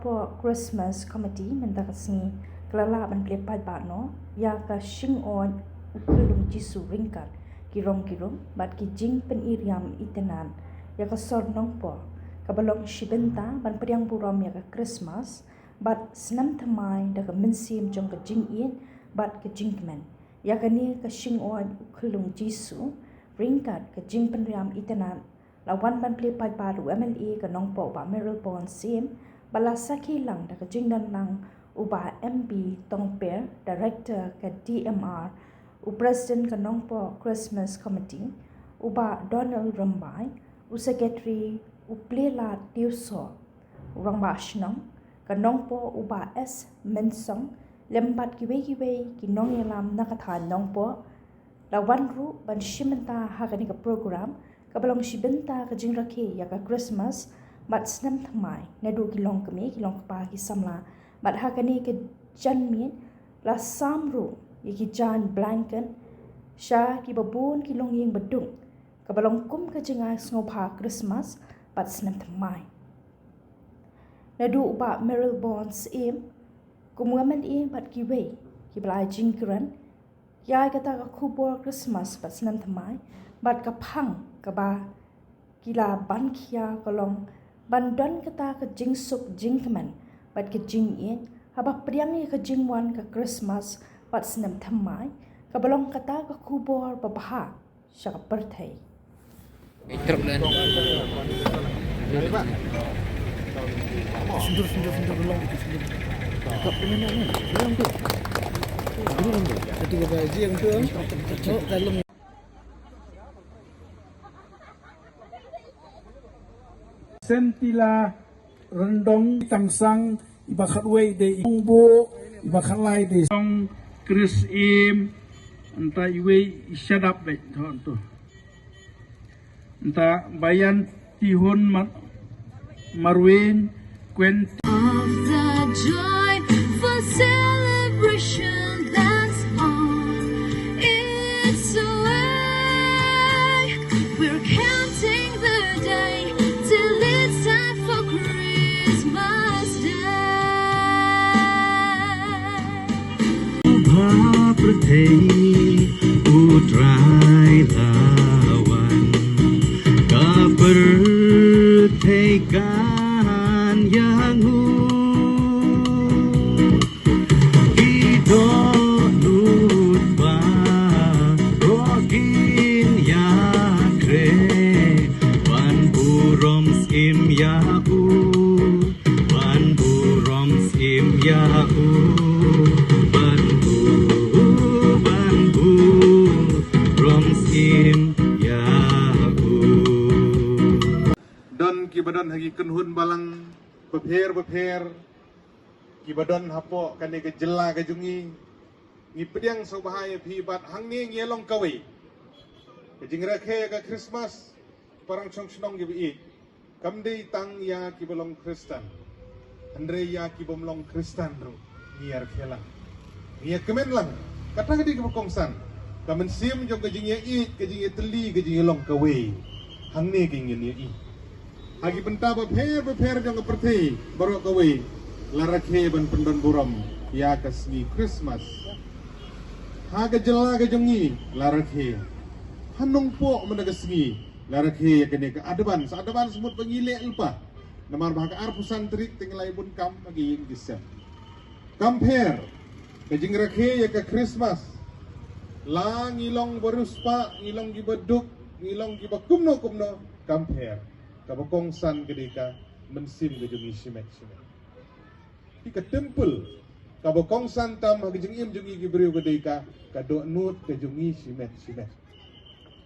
po Christmas committee menta kasi kelala ban plepai ba no ya ka shing on ukulung jisu ringkat kirong bat ki jing pen iriam itenan ya ka sornong po kabalong shibenta ban priang buram ya ka Christmas bat senam thamai da ka mensim jong ka jing in bat ka jingmen ya ka ni ka shing on ukulung jisu ringkat ka jing pen riam itenan lawan ban plepai baru MLA ka nong po ba Meryl Bon Sim balasaki lang da ka jingdan lang uba MP Tongper Director ka DMR u President ka nong po Christmas Committee uba Donald Rambai u Secretary u Plela Tiuso urang ba shnong ka nong po uba S Mensong lembat kiwe ki nong yalam nakathan nong po lawan ru ban shimenta hakani ka program kabalong shibenta ka jingrakhe ya ka Christmas mat senam thamai nadu kilong kami kilong pa ki samla mat hakani ke janmin la samru yiki jan blanket sha ki babun kilong yeng bedung kabalong kum ka jingai sngopa Christmas bat senam thamai nadu ba Meryl Bonds im kumuamen im bat ki we ki blai jingkran ya kata ka khubor Christmas bat senam thamai bat ka phang ka ba kila bankia kolong bandon kata ke jing sup jing keman bat ke jing in haba priang ye ke jing wan ke Christmas bat senam thamai ka balong kata ke kubor babaha syaka perthai Truk dan Sundur belum itu sundur. Tak mana ni? Belum tu. Belum tu. Ketika baju yang tu, dalam sentila rendong tangsang ibakat wei de ingbo ibakat lai de song Chris im anta iwe isyadap be thon tu anta bayan tihun marwin kwen of the joyful celebration that's on its way. We're counting the day till it's time for Christmas Day. Utrai lawan kepertekan yang hidup lupa rogin ya kre ban burom skim ya ban burom skim ya Kibadan hagi kenhun balang beper kibadan hapo kane ke jela ke jungi ngi pediang so bahaya pibat hang ni ngelong kawe ke jingra khe ke Christmas parang chong snong gi bi kamdei tang ya kibalong Kristen andre ya kibomlong Kristen ro niar khela niar kemen lang kata ke di kongsan kamen sim jong ke jingi ke jingi teli ke jingi long kawe hang ni ke ngi Hagi benta beper jang keperti baru kawe larakhe ban pendon buram ya kasmi Christmas haga jela ga jongi larakhe hanung po menagasmi larakhe ya kene ka adaban semut pengile lupa namar bahaka arpusan trik tinglai bun kam agi yang disem compare ka jingrakhe ya ka Christmas la ngilong beruspa ngilong gibaduk ngilong gibakumno compare kabakongsan kedika mensim gejungi shimet ika temple kabakongsan tam hagijing im jungi gibriu kedika kado nut gejungi shimet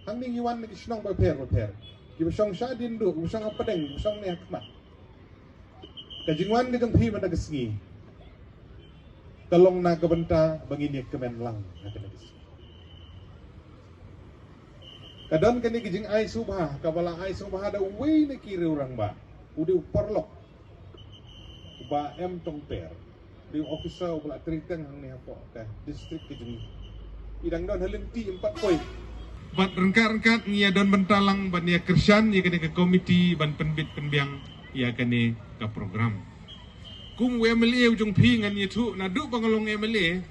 hang ning iwan ngi snong beper kibasong syadin du usang apedeng usang ne hakmat kajingwan gejung pi managasngi kalong na kabenta bangini kemen lang nagasngi kadang kini kijing ai subah kabala ai subah ada wei ne kiri orang ba udi uparlok ba em tongper di officer ubla triteng hang ni apa ka distrik kijing idang don halenti 4 poin bat rengkat ngia don bentalang ban ya kersan ya kene ke komiti ban penbit penbiang ya kene ka program kum MLA ujung pi ngan itu nadu pangalong MLA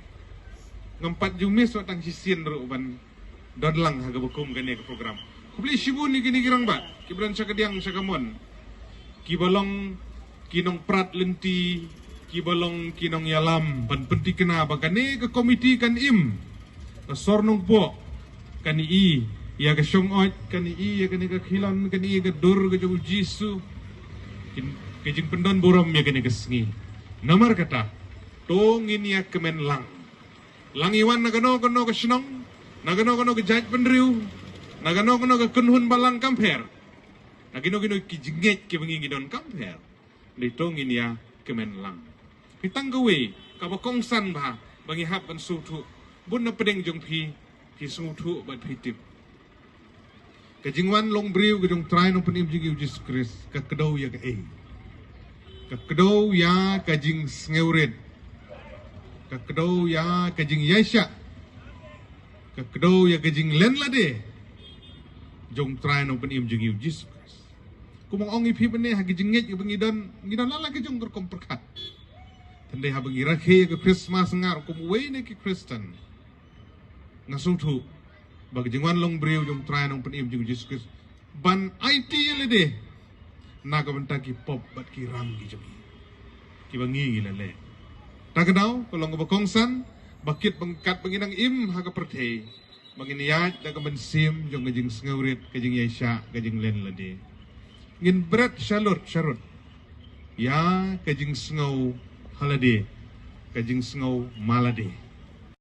ngampat jumis watang sisien ruban dodlang haga bukum kene ke program kubli shibun ni kini girang bat kibran sakadiang sakamon kibalong kinong prat lenti kibalong kinong yalam ban penti kena bakane ke komiti kan im sornong po kan i ya ke syong ot kan i ya kene ke khilon kan i ke dur ke jung jisu kejing pendon buram ya kene kesengi nomor kata tongin ya kemen lang iwan nagano ke senong nagano ke jaj pendriu nagano ke kenhun balang kamper nagino kijinget ke bengi gidon kamper li tongin ya kemen lang hitang gawe kabakongsan bah bangi hap ban sutu bun na pedeng jong pi sutu ban pitip kejingwan long briu gejong try no penim jing Jesus Christ ka kedau ya ke kedau ya kajing ngeuret kedau ya kajing Yesha kedau ya kajing len lade jong try no penim jing Jesus Christ kumong ong ipi bene ha kajing nget bengidon ngidon lala kajong berkomperkat tandai ha bengi rakhe ke Christmas ngar kumwe ne ke Kristen ngasutu bagi jingwan long briu jong try no penim jing Jesus Christ ban IT lade naga benta ki pop bat ki ram ki jami ki bangi lele tagadau kolong bakongsan bakit bangkat banginang im haga pertei banginiat daga bensim jong gajing ngaurit gajing Yesha gajing len lade ngin berat syarut ya gajing ngau halade gajing ngau malade